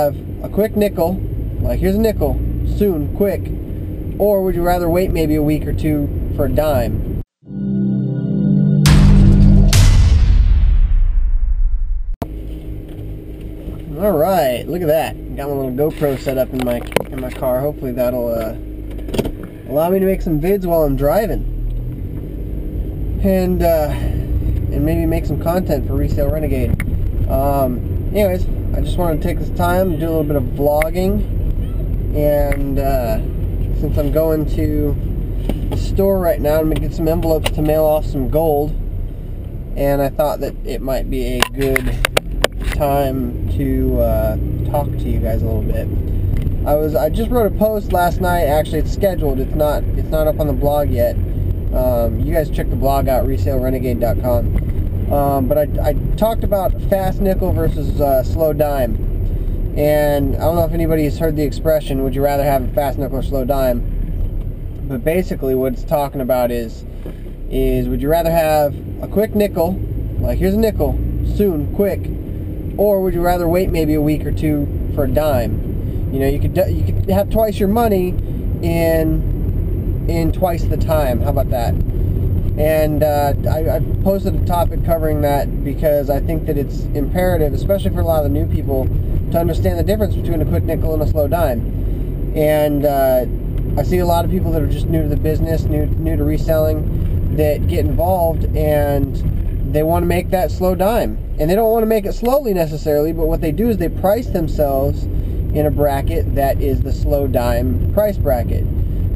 Have a quick nickel, like here's a nickel, soon, quick, or would you rather wait maybe a week or two for a dime? All right, look at that. Got my little GoPro set up in my car. Hopefully that'll allow me to make some vids while I'm driving, and maybe make some content for Resale Renegade. Anyways, I just wanted to take this time to do a little bit of vlogging, and since I'm going to the store right now, I'm going to get some envelopes to mail off some gold, and I thought that it might be a good time to talk to you guys a little bit. I just wrote a post last night. Actually, it's scheduled. It's not up on the blog yet. You guys check the blog out, resalerenegade.com. But I talked about fast nickel versus slow dime, and I don't know if anybody has heard the expression, would you rather have a fast nickel or slow dime? But basically what it's talking about is would you rather have a quick nickel, like here's a nickel, soon, quick, or would you rather wait maybe a week or two for a dime? You know, you could have twice your money in twice the time. How about that? And I posted a topic covering that because I think that it's imperative, especially for a lot of the new people, to understand the difference between a quick nickel and a slow dime. And I see a lot of people that are just new to the business, new to reselling, that get involved and they want to make that slow dime. And they don't want to make it slowly necessarily, but what they do is they price themselves in a bracket that is the slow dime price bracket.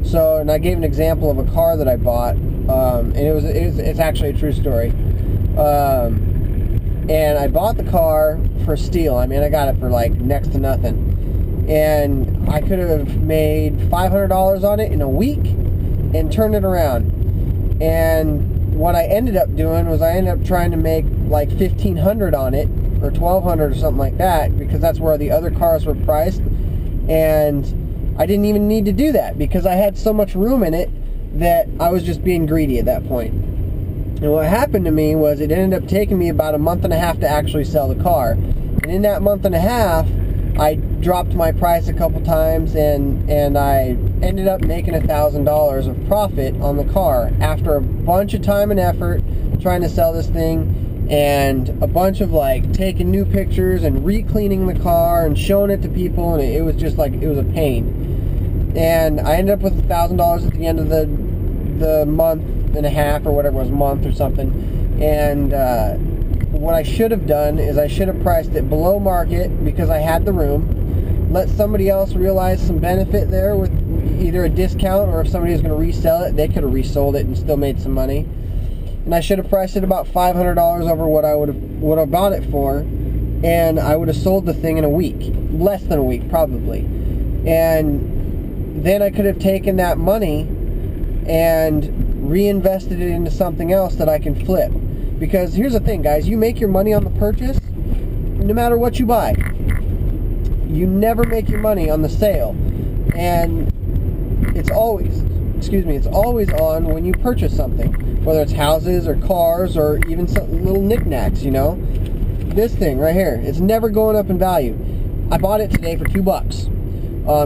So, and I gave an example of a car that I bought, and it's actually a true story. And I bought the car for steal. I mean, I got it for like next to nothing. And I could have made $500 on it in a week and turned it around. And what I ended up doing was I ended up trying to make like $1,500 on it, or $1,200 or something like that, because that's where the other cars were priced. And I didn't even need to do that because I had so much room in it that I was just being greedy at that point. And what happened to me was it ended up taking me about a month and a half to actually sell the car. And in that month and a half, I dropped my price a couple times, and I ended up making $1,000 of profit on the car after a bunch of time and effort trying to sell this thing, and a bunch of like taking new pictures and re-cleaning the car and showing it to people, and it was just like, it was a pain. And I ended up with $1,000 at the end of the month and a half, or whatever it was, month or something. And what I should have done is I should have priced it below market because I had the room. Let somebody else realize some benefit there with either a discount, or if somebody was going to resell it, they could have resold it and still made some money. And I should have priced it about $500 over what I would have bought it for, and I would have sold the thing in a week, less than a week probably. And then I could have taken that money and reinvested it into something else that I can flip. Because here's the thing, guys, you make your money on the purchase no matter what you buy. You never make your money on the sale. And it's always on when you purchase something, whether it's houses or cars or even some little knickknacks, you know. This thing right here, it's never going up in value. I bought it today for $2.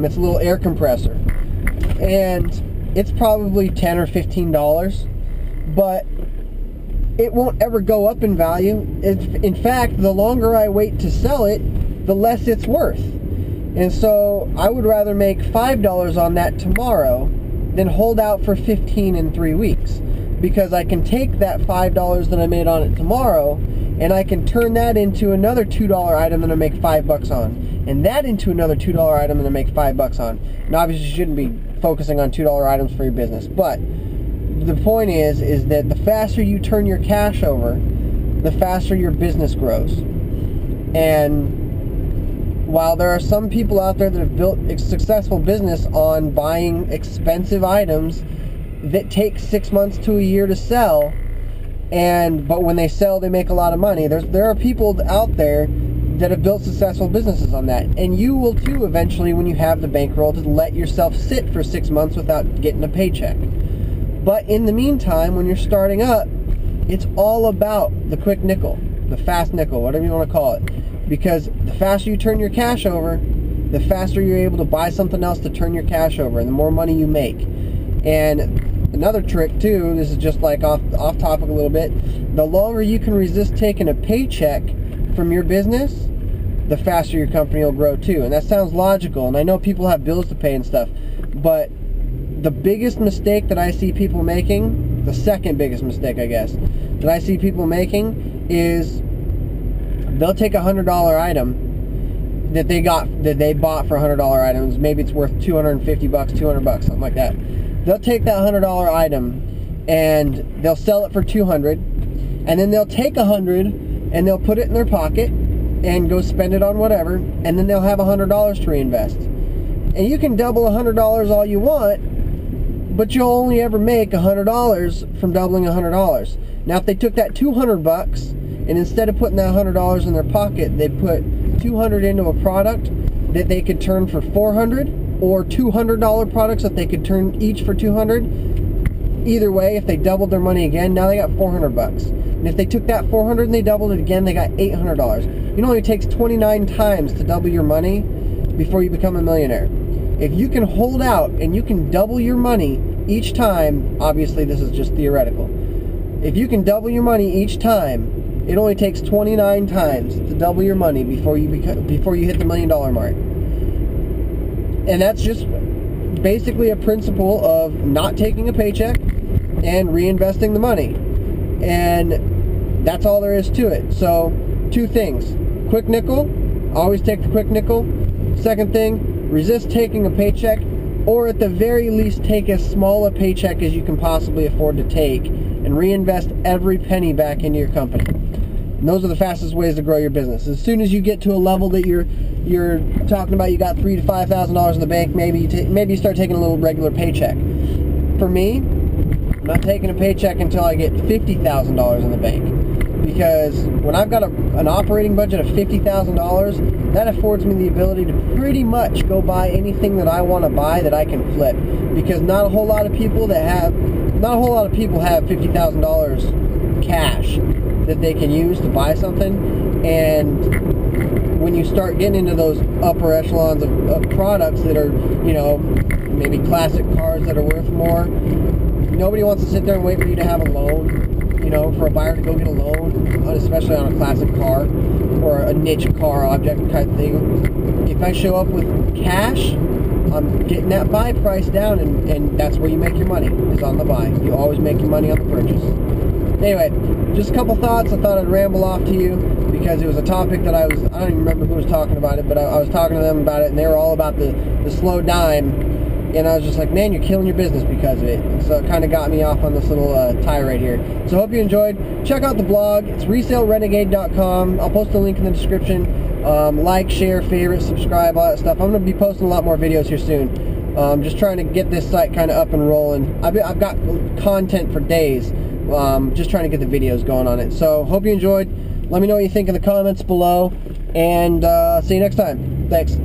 It's a little air compressor, and it's probably $10 or $15, but it won't ever go up in value. In fact, the longer I wait to sell it, the less it's worth. And so I would rather make $5 on that tomorrow than hold out for $15 in 3 weeks, because I can take that $5 that I made on it tomorrow and I can turn that into another $2 item that I make $5 on, and that into another $2 item that I make $5 on. And obviously you shouldn't be focusing on $2 items for your business, but the point is that the faster you turn your cash over, the faster your business grows. And while there are some people out there that have built a successful business on buying expensive items that take 6 months to a year to sell, but when they sell they make a lot of money, there are people out there that have built successful businesses on that. And you will too eventually when you have the bankroll to let yourself sit for 6 months without getting a paycheck. But in the meantime, when you're starting up, it's all about the quick nickel, the fast nickel, whatever you want to call it. because the faster you turn your cash over, the faster you're able to buy something else to turn your cash over, and the more money you make. And another trick too, this is just like off topic a little bit, the longer you can resist taking a paycheck from your business, the faster your company will grow too. And that sounds logical, and I know people have bills to pay and stuff, but the biggest mistake that I see people making, the second biggest mistake I guess, that I see people making is they'll take a $100 item that they bought for $100 items. Maybe it's worth $250, $200, something like that. They'll take that $100 item and they'll sell it for $200, and then they'll take $100 and they'll put it in their pocket and go spend it on whatever, and then they'll have $100 to reinvest. And you can double $100 all you want, but you'll only ever make $100 from doubling $100. Now, if they took that $200 and instead of putting that $100 in their pocket, they put $200 into a product that they could turn for $400, or $200 products that they could turn each for $200. Either way, if they doubled their money again, now they got $400. And if they took that $400 and they doubled it again, they got $800. You know, it takes 29 times to double your money before you become a millionaire. If you can hold out and you can double your money each time, obviously this is just theoretical. If you can double your money each time, it only takes 29 times to double your money before you hit the $1 million mark. And that's just basically a principle of not taking a paycheck and reinvesting the money. And that's all there is to it. So, two things. Quick nickel, always take the quick nickel. Second thing, resist taking a paycheck, or at the very least take as small a paycheck as you can possibly afford to take and reinvest every penny back into your company. And those are the fastest ways to grow your business. As soon as you get to a level that you're talking about, you got $3,000 to $5,000 in the bank, maybe you start taking a little regular paycheck. For me, I'm not taking a paycheck until I get $50,000 in the bank. Because when I've got an operating budget of $50,000, that affords me the ability to pretty much go buy anything that I want to buy that I can flip. Because not a whole lot of people have $50,000 cash that they can use to buy something. And when you start getting into those upper echelons of products that are, you know, maybe classic cars that are worth more, nobody wants to sit there and wait for you to have a loan. You know, for a buyer to go get a loan, especially on a classic car or a niche car object type thing. If I show up with cash, I'm getting that buy price down, and that's where you make your money, is on the buy. You always make your money on the purchase. Anyway, just a couple thoughts. I thought I'd ramble off to you because it was a topic that I don't even remember who was talking about it, but I was talking to them about it, and they were all about the slow dime. And I was just like, man, you're killing your business because of it. So it kind of got me off on this little tirade here. So I hope you enjoyed. Check out the blog. It's resalerenegade.com. I'll post a link in the description. Like, share, favorite, subscribe, all that stuff. I'm going to be posting a lot more videos here soon. Just trying to get this site kind of up and rolling. I've got content for days. Just trying to get the videos going on it. So hope you enjoyed. Let me know what you think in the comments below. And see you next time. Thanks.